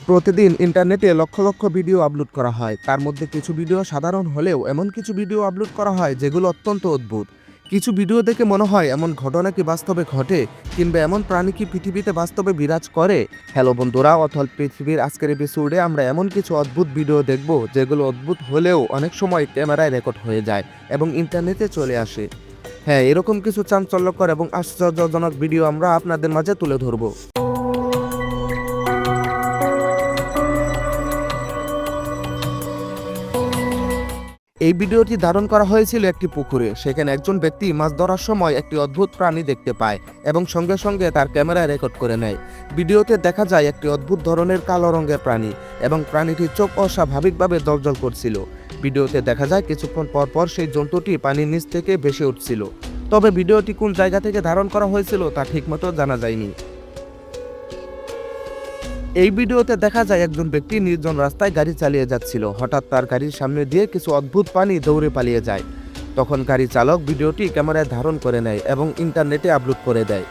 প্রতিদিন ইন্টারনেটে lakh lakh video upload করা হয়। তার মধ্যে কিছু ভিডিও সাধারণ হলেও এমন কিছু ভিডিও আপলোড করা হয় যেগুলো অত্যন্ত অদ্ভুত। কিছু ভিডিও দেখে মনে হয় এমন ঘটনা কি বাস্তবে ঘটে, কিংবা এমন প্রাণী কি পৃথিবীতে বাস্তবে বিরাজ করে। হ্যালো বন্ধুরা, অথল পৃথিবীর আজকের এপিসোডে আমরা এমন কিছু অদ্ভুত ভিডিও দেখব যেগুলো অদ্ভুত হলেও অনেক সময় ক্যামেরায় রেকর্ড হয়ে যায় এবং ইন্টারনেটে চলে আসে। হ্যাঁ, এরকম কিছু চাঞ্চল্যকর এবং আশ্চর্যজনক ভিডিও আমরা আপনাদের মাঝে তুলে ধরবো। এই ভিডিওটি ধারণ করা হয়েছিল একটি পুকুরে। সেখানে একজন ব্যক্তি মাছ ধরার সময় একটি অদ্ভুত প্রাণী দেখতে পায় এবং সঙ্গে সঙ্গে তার ক্যামেরায় রেকর্ড করে নেয়। ভিডিওতে দেখা যায় একটি অদ্ভুত ধরনের কালো রঙের প্রাণী এবং প্রাণীটির চোখ অস্বাভাবিকভাবে জ্বলজ্বল করছিল। ভিডিওতে দেখা যায় কিছুক্ষণ পর সেই জন্তুটি পানির নিচ থেকে ভেসে উঠছিল। তবে ভিডিওটি কোন জায়গা থেকে ধারণ করা হয়েছিল তা ঠিকমতো জানা যায়নি। এই ভিডিওতে দেখা যায় একজন ব্যক্তি নির্জন রাস্তায় গাড়ি চালিয়ে যাচ্ছিল। হঠাৎ তার গাড়ির সামনে দিয়ে কিছু অদ্ভুত প্রাণী দৌড়ে পালিয়ে যায়। তখন গাড়ি চালক ভিডিওটি ক্যামেরায় ধারণ করে নেয় এবং ইন্টারনেটে আপলোড করে দেয়।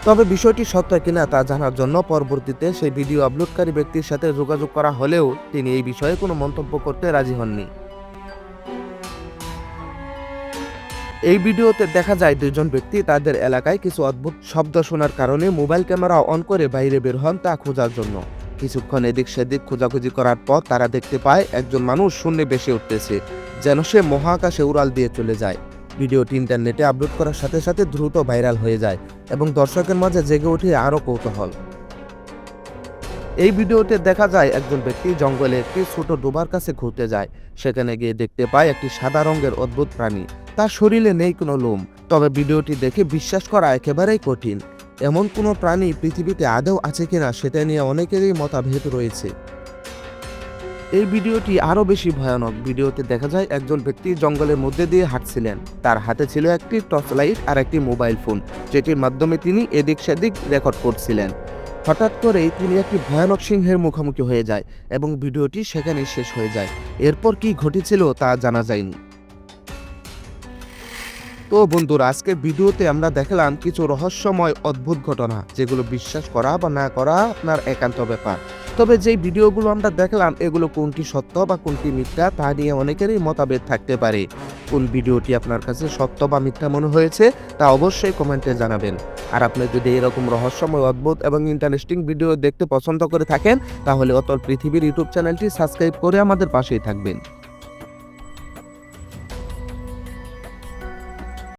তবে বিষয়টি সত্য কিনা তা জানার জন্য পরবর্তীতে সেই ভিডিও আপলোডকারী ব্যক্তির সাথে যোগাযোগ করা হলেও তিনি এই বিষয়ে কোনো মন্তব্য করতে রাজি হননি। এই ভিডিওতে দেখা যায় দুজন ব্যক্তি তাদের এলাকায় কিছু অদ্ভুত শব্দ শোনার কারণে মোবাইল ক্যামেরা অন করে বাইরে বের হন তা খোঁজার জন্য। কিছুক্ষণ এদিক সেদিক খোঁজাখুঁজি করার পর তারা দেখতে পায় একজন মানুষ শূন্যে ভেসে উঠতেছে, যেন সে মহাকাশে উড়াল দিয়ে চলে যায়। ভিডিওটি ইন্টারনেটে আপলোড করার সাথে সাথে দ্রুত ভাইরাল হয়ে যায় এবং দর্শকের মাঝে জেগে ওঠে আরও কৌতূহল। এই ভিডিওতে দেখা যায় একজন ব্যক্তি জঙ্গলে একটি ছোট ডোবার কাছে ঘুরতে যায়। সেখানে গিয়ে দেখতে পায় একটি সাদা রঙের অদ্ভুত প্রাণী। তার শরীরে নেই কোনো লোম। তবে ভিডিওটি দেখে বিশ্বাস করা একেবারেই কঠিন। এমন কোনো প্রাণী পৃথিবীতে আদৌ আছে কিনা সেটা নিয়ে অনেকেরই মতভেদ রয়েছে। এই ভিডিওটি আরও বেশি ভয়ানক। ভিডিওতে দেখা যায় একজন ব্যক্তি জঙ্গলের মধ্যে দিয়ে হাঁটছিলেন। তার হাতে ছিল একটি টর্চ লাইট আর একটি মোবাইল ফোন, যেটির মাধ্যমে তিনি এদিক সেদিক রেকর্ড করছিলেন। হঠাৎ করেই তিনি একটি ভয়ানক সিংহের মুখোমুখি হয়ে যায় এবং ভিডিওটি সেখানেই শেষ হয়ে যায়। এরপর কি ঘটেছিল তা জানা যায়নি। তো বন্ধুরা, আজকের ভিডিওতে আমরা দেখলাম কিছু রহস্যময় অদ্ভুত ঘটনা, যেগুলো বিশ্বাস করা বা না করা আপনার একান্ত ব্যাপার। তবে যেই ভিডিওগুলো আমরা দেখলাম এগুলো কোনটি সত্য বা কোনটি মিথ্যা তা নিয়ে অনেকেরই মতভেদ থাকতে পারে। কোন ভিডিওটি আপনার কাছে সত্য বা মিথ্যা মনে হয়েছে তা অবশ্যই কমেন্টে জানাবেন। আর আপনি যদি এরকম রহস্যময়, অদ্ভুত এবং ইন্টারেস্টিং ভিডিও দেখতে পছন্দ করে থাকেন তাহলে অতল পৃথিবীর ইউটিউব চ্যানেলটি সাবস্ক্রাইব করে আমাদের পাশেই থাকবেন।